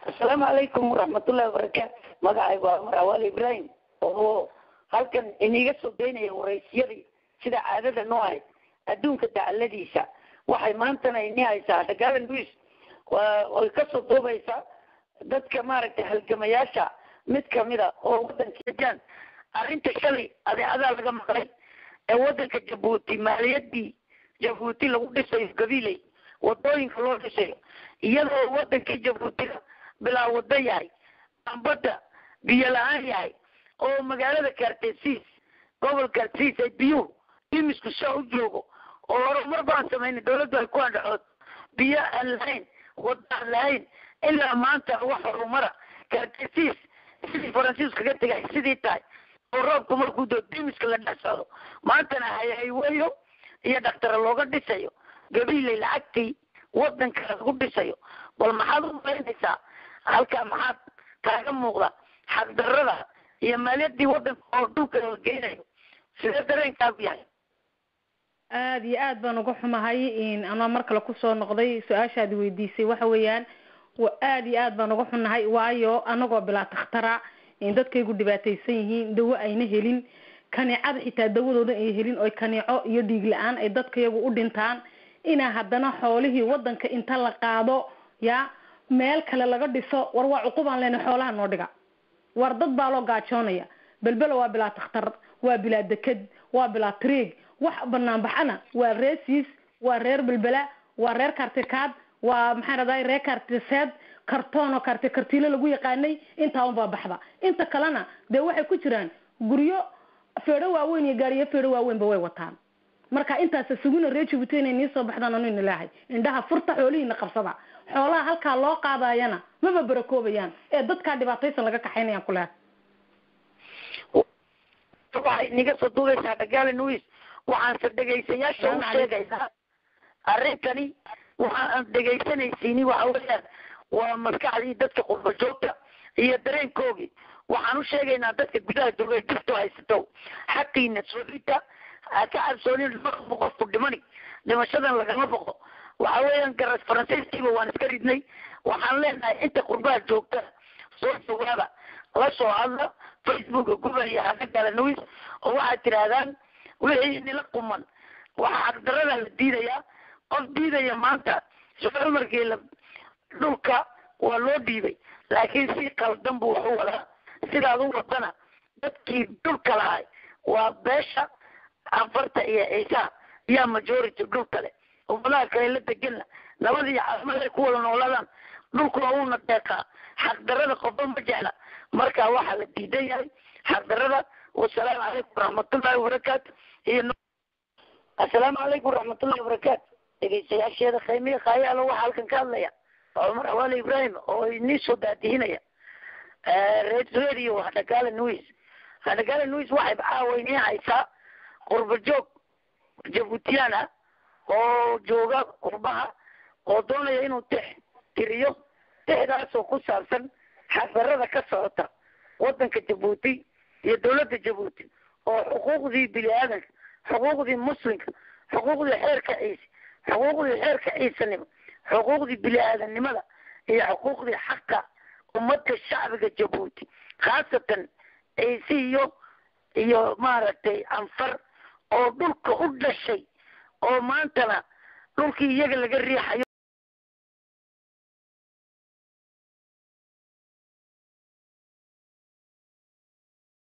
السلام عليكم ورحمة الله وبركاته. مقعي وعمر أولي إبراهيم وهو هل كان إني قصد بيني ورئيسيري سيدا عادة نوعي أدونك تعالديسا waxay maantana inay haysaa dagaalan wiis oo ka soo doobaysa dadka maaragtay halgamayaasha mid kamida oo wadanka jaan arinta shalay adeecada laga maqlay ee wadanka Djibouti maaliyadii Djibouti lagu dhisay gabilay wadooyinka loo dhisay iyadoo wadanka Djibouti bilaa wada yahay ambada biyo la'aan yahay oo magaalada Kartesiis gobolka Kartesiis ay biyo imisku soo joogo oo baan sameeyay dawladdu ay ku andhaxood biyo aan lahayn wada lahayn ilaa maanta wax horumar Kartesiis sidii Faransiiska ka tagay sidii tahay oo roobku markuu dimiska la dhacsado maantana ay weeyo iyo dhaqtar looga dhisayo gabilay lacagtii wadanka lagu dhisayo bal maxaad u maleynaysaa halka maxaad kaaga muuqda xaq darrada iyo maaliyadii wadanka oo dhulka la geynayo sida dareenkaagu yahay aad iyo aad baan uga xumahay in ana mar kale ku soo noqday su'aashaad weydiisay waxa weeyaan aad iyo aad baan uga xunahay waayo anagoo bilaa takhtara in dadkaygu dhibaataysan yihiin dawo ayna helin kaneecada xitaa dawadooda ay helin oo kaneeco iyo dhiig la'aan ay dadkayagu u dhintaan ina haddana xoolihii wadanka inta la qaado ya meel kale laga dhiso war waa cuqubaan leena xoolaha noo dhiga war dad baa loo gaajoonaya balbala waa bilaa takhtar waa bilaa dekad waa bilaa triig wax banaan baxana waa reesiis waa reer balbala waa reer kartikaad waa maxay raday reer kartiseed kartoono kartilo lagu yaqaanay inta baa baxda inta kalena de waxay ku jiraan guryo feero waaweyn iyo gaariyo feero waaweyn ba way wataan marka intaas suguna reer Djibouti inay soo baxdaan oo ilaahay indhaha furta xoolihiina qabsada xoolaha halka loo qaadayana maba barakoobayaan ee dadka dhibaataysan laga kaxaynayaan kula waxay niga soo duulaysaa dagaalan wiis waxaan sadegaysayaasha u sheegaysaa arrintani waxaan dhegaysanaysiini waxa weeyaan waa maskaxdii dadka qurba joogta iyo dareenkoogii waxaan u sheegaynaa dadka gudaha jooga jirto haysato xaqiina soolita ka cabsoonin qofku dhimani dhimashadan lagama boqo waxa weeyaan garas faransiiskiiba waan iska ridnay waxaan leenahay inta qurbaha joogta soo jawaaba la soo hadla Facebook gubaya hada galanois oo waxaad tirahdaan wixii nila quman waxa xaqdarrada la diidayaa qof diidaya maanta su'aal markii la dhulka waa loo dhiibay laakiin si qaldan buu wuxuu wadaa sidaad u wadana dadkii dhulka lahay waa beesha afarta iyo ciisa yaa majority dhulka leh ummadaha kale la degana labadii caalamada ku wada nooladaan dhulku waa uuna deeqaa xaqdarrada qofba ma jecla marka waxaa la diidan yahay xaqdarrada والسلام عليكم ورحمة الله وبركاته السلام عليكم ورحمة الله وبركاته يا شيخ خيمي خايا لو حالكن كان ليا عمر أولي إبراهيم أو نيسو داتي هنا يا راديو هذا قال النويس واحد عاويني عيسى قرب الجوك جبوتيانا أو جوجا قربها أو دونا ينو تريو تحدث وقصة سن حفرة كسرتها وطن كجبوتي هي دولة جيبوتي وحقوق ذي بلادك حقوق ذي مسلم حقوق ذي حركة عيسى حقوق ذي حركة عيسى نما حقوق ذي بلاد النملة هي حقوق ذي حقة أمة الشعب الجيبوتي خاصة عيسى يو مارتي أنفر أو دولك أدى الشيء أو ما أنتنا دولك يجل الريحة